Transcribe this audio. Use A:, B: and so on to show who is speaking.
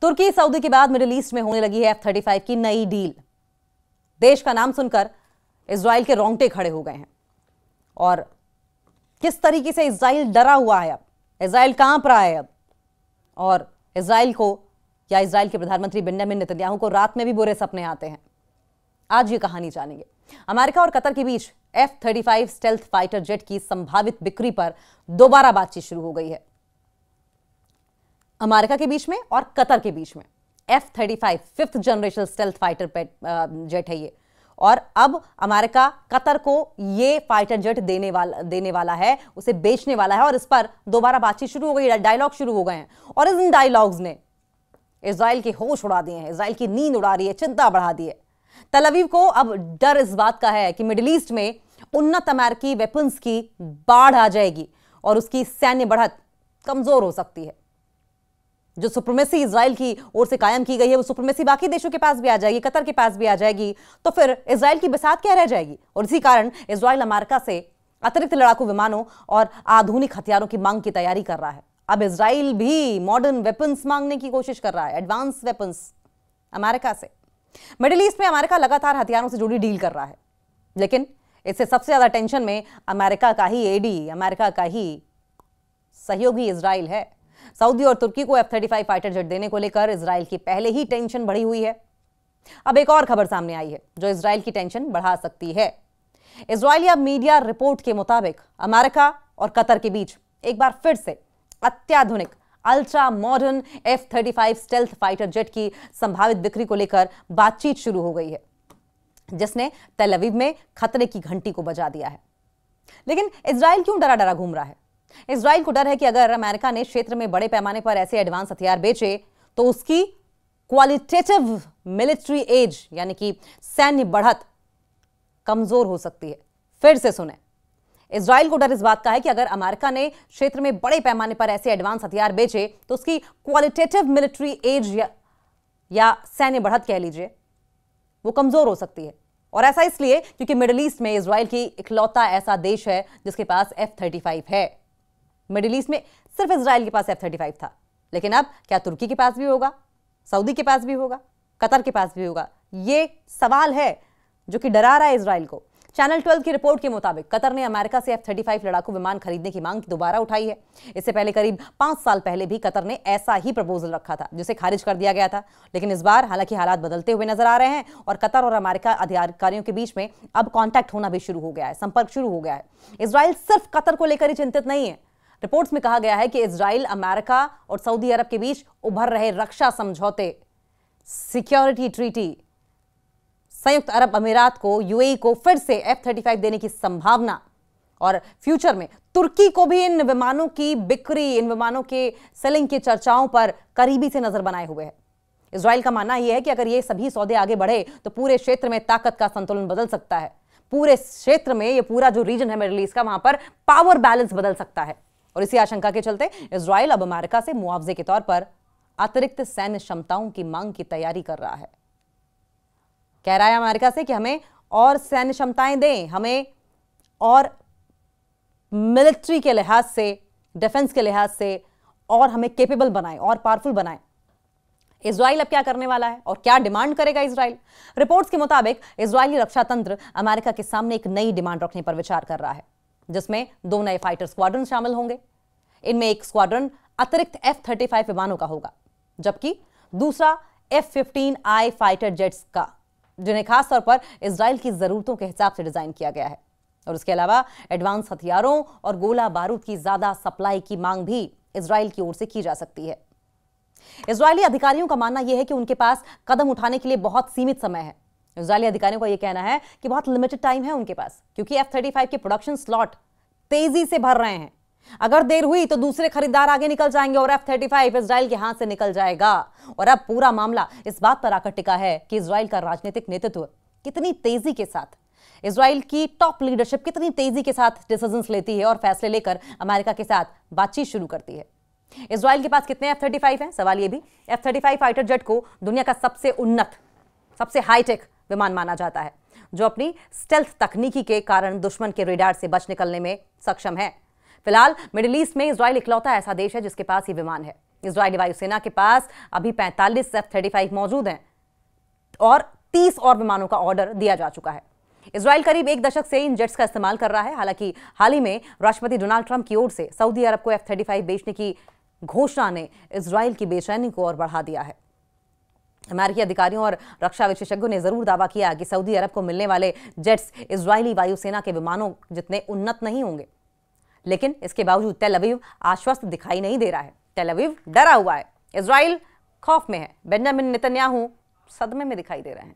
A: तुर्की Saudi के बाद middle east में होने लगी है F-35 की नई डील। देश का नाम सुनकर इजराइल के रोंगटे खड़े हो गए हैं और किस तरीके से इजराइल डरा हुआ है, अब इजराइल कांप रहा है अब, और इजराइल को या इजराइल के प्रधानमंत्री बेंजामिन नेतन्याहू को रात में भी बुरे सपने आते हैं। आज ये कहानी जानेंगे। अमेरिका और कतर के बीच F-35 स्टेल्थ फाइटर जेट की संभावित बिक्री पर दोबारा बातचीत शुरू हो गई है। अमेरिका के बीच में और कतर के बीच में F-35 5th generation stealth fighter jet है ये, और अब अमेरिका कतर को ये फाइटर जेट देने वाला है, उसे बेचने वाला है, और इस पर दोबारा बातचीत शुरू हो गई, डायलॉग शुरू हो गए हैं। और इन डायलॉग्स ने इजराइल के होश उड़ा दिए हैं, इजराइल की नींद उड़ा रही है, चिंता बढ़ा दी है। तल अवीव को अब डर इस बात का है कि मिडिल ईस्ट में उन्नत अमेरिकी वेपन्स की बाढ़ आ जाएगी और उसकी सैन्य बढ़त कमजोर हो सकती है। जो सुप्रीमेसी इजराइल की ओर से कायम की गई है, वो सुप्रीमेसी बाकी देशों के पास भी आ जाएगी, कतर के पास भी आ जाएगी, तो फिर इजराइल की बिसात क्या रह जाएगी। और इसी कारण इजराइल अमेरिका से अतिरिक्त लड़ाकू विमानों और आधुनिक हथियारों की मांग की तैयारी कर रहा है। अब इजराइल भी मॉडर्न वेपन्स मांगने की कोशिश कर रहा है, एडवांस वेपन्स अमेरिका से। मिडिल ईस्ट में अमेरिका लगातार हथियारों से जुड़ी डील कर रहा है, लेकिन इससे सबसे ज्यादा टेंशन में अमेरिका का ही एडी, अमेरिका का ही सहयोगी इजराइल है। सऊदी और तुर्की को F-35 फाइटर जेट देने को लेकर इजराइल की पहले ही टेंशन बढ़ी हुई है। अब एक और खबर सामने आई है जो इजराइल की टेंशन बढ़ा सकती है। इजरायली मीडिया रिपोर्ट के मुताबिक अमेरिका और कतर के बीच एक बार फिर से अत्याधुनिक ultra modern F-35 stealth fighter jet की संभावित बिक्री को लेकर बातचीत शुरू हो गई है, जिसने तल अवीव में खतरे की घंटी को बजा दिया है। लेकिन इजराइल क्यों डरा डरा घूम रहा है? इजराइल को डर है कि अगर अमेरिका ने क्षेत्र में बड़े पैमाने पर ऐसे एडवांस हथियार बेचे तो उसकी क्वालिटेटिव मिलिट्री एज यानी कि सैन्य बढ़त कमजोर हो सकती है। फिर से सुने, इजराइल को डर इस बात का है कि अगर अमेरिका ने क्षेत्र में बड़े पैमाने पर ऐसे एडवांस हथियार बेचे तो उसकी क्वालिटेटिव मिलिट्री एज या सैन्य बढ़त कह लीजिए, वो कमजोर हो सकती है। और ऐसा इसलिए क्योंकि मिडिल ईस्ट में इजराइल की इकलौता ऐसा देश है जिसके पास F-35 है। मिडिल ईस्ट में सिर्फ इजराइल के पास F-35 था, लेकिन अब क्या तुर्की के पास भी होगा, सऊदी के पास भी होगा, कतर के पास भी होगा? ये सवाल है जो कि डरा रहा है इजराइल को। चैनल 12 की रिपोर्ट के मुताबिक कतर ने अमेरिका से F-35 लड़ाकू विमान खरीदने की मांग दोबारा उठाई है। इससे पहले करीब 5 साल पहले भी कतर ने ऐसा ही प्रपोजल रखा था, जिसे खारिज कर दिया गया था। लेकिन इस बार हालांकि हालात बदलते हुए नजर आ रहे हैं और कतर और अमेरिका अधिकारियों के बीच में अब कांटेक्ट होना भी शुरू हो गया है, संपर्क शुरू हो गया है। इजराइल सिर्फ कतर को लेकर ही चिंतित नहीं है। रिपोर्ट्स में कहा गया है कि इजराइल अमेरिका और सऊदी अरब के बीच उभर रहे रक्षा समझौते, सिक्योरिटी ट्रीटी, संयुक्त अरब अमीरात को, यूएई को फिर से F-35 देने की संभावना, और फ्यूचर में तुर्की को भी इन विमानों की बिक्री, इन विमानों के सेलिंग की चर्चाओं पर करीबी से नजर बनाए हुए है। इजराइल का मानना यह है कि अगर ये सभी सौदे आगे बढ़े तो पूरे क्षेत्र में ताकत का संतुलन बदल सकता है। पूरे क्षेत्र में, ये पूरा जो रीजन है मिडिल ईस्ट का, वहां पर पावर बैलेंस बदल सकता है। और इसी आशंका के चलते इजराइल अब अमेरिका से मुआवजे के तौर पर अतिरिक्त सैन्य क्षमताओं की मांग की तैयारी कर रहा है। कह रहा है अमेरिका से कि हमें और सैन्य क्षमताएं दें, हमें और मिलिट्री के लिहाज से, डिफेंस के लिहाज से और हमें केपेबल बनाएं और पावरफुल बनाएं। इजराइल अब क्या करने वाला है और क्या डिमांड करेगा इजराइल? रिपोर्ट्स के मुताबिक इजरायली रक्षा तंत्र अमेरिका के सामने एक नई डिमांड रखने पर विचार कर रहा है, जिसमें 2 नए फाइटर स्क्वाड्रन शामिल होंगे। इनमें एक स्क्वाड्रन अतिरिक्त F-35 विमानों का होगा, जबकि दूसरा F-15I फाइटर जेट्स का, जिन्हें खासतौर पर इजराइल की जरूरतों के हिसाब से डिजाइन किया गया है। और उसके अलावा एडवांस हथियारों और गोला बारूद की ज्यादा सप्लाई की मांग भी इजराइल की ओर से की जा सकती है। इजरायली अधिकारियों का मानना यह है कि उनके पास कदम उठाने के लिए बहुत सीमित समय है। इजरायली अधिकारियों का यह कहना है कि बहुत लिमिटेड टाइम है उनके पास, क्योंकि F-35 के प्रोडक्शन स्लॉट तेजी से भर रहे हैं। अगर देर हुई तो दूसरे खरीदार आगे निकल जाएंगे और F-35 इजराइल के हाथ से निकल जाएगा। और अब पूरा मामला इस बात पर आकर टिका है कि इजराइल का राजनीतिक नेतृत्व कितनी तेजी के साथ, इजराइल की टॉप लीडरशिप कितनी तेजी के साथ डिसीजंस लेती है और फैसले लेकर अमेरिका के साथ बातचीत शुरू करती है। इजराइल के पास कितने F-35 हैं? सवाल यह भी। F-35 फाइटर जेट को दुनिया का सबसे उन्नत, सबसे हाईटेक विमान माना जाता है, जो अपनी स्टेल्थ तकनीकी के कारण दुश्मन के रेडार से बच निकलने में सक्षम है। फिलहाल मिडिल ईस्ट में इजराइल इकलौता ऐसा देश है जिसके पास ये विमान है। इजरायली वायुसेना के पास अभी 45 F-35 मौजूद हैं और 30 और विमानों का ऑर्डर दिया जा चुका है। इजराइल करीब एक दशक से इन जेट्स का इस्तेमाल कर रहा है। हालांकि हाल ही में राष्ट्रपति डोनाल्ड ट्रंप की ओर से सऊदी अरब को F-35 बेचने की घोषणा ने इजराइल की बेचैनी को और बढ़ा दिया है। अमेरिकी अधिकारियों और रक्षा विशेषज्ञों ने जरूर दावा किया कि सऊदी अरब को मिलने वाले जेट्स इजरायली वायुसेना के विमानों जितने उन्नत नहीं होंगे, लेकिन इसके बावजूद तेल अवीव आश्वस्त दिखाई नहीं दे रहा है। तेल अवीव डरा हुआ है, इजराइल खौफ में है, बेंजामिन नेतन्याहू सदमे में दिखाई दे रहे हैं।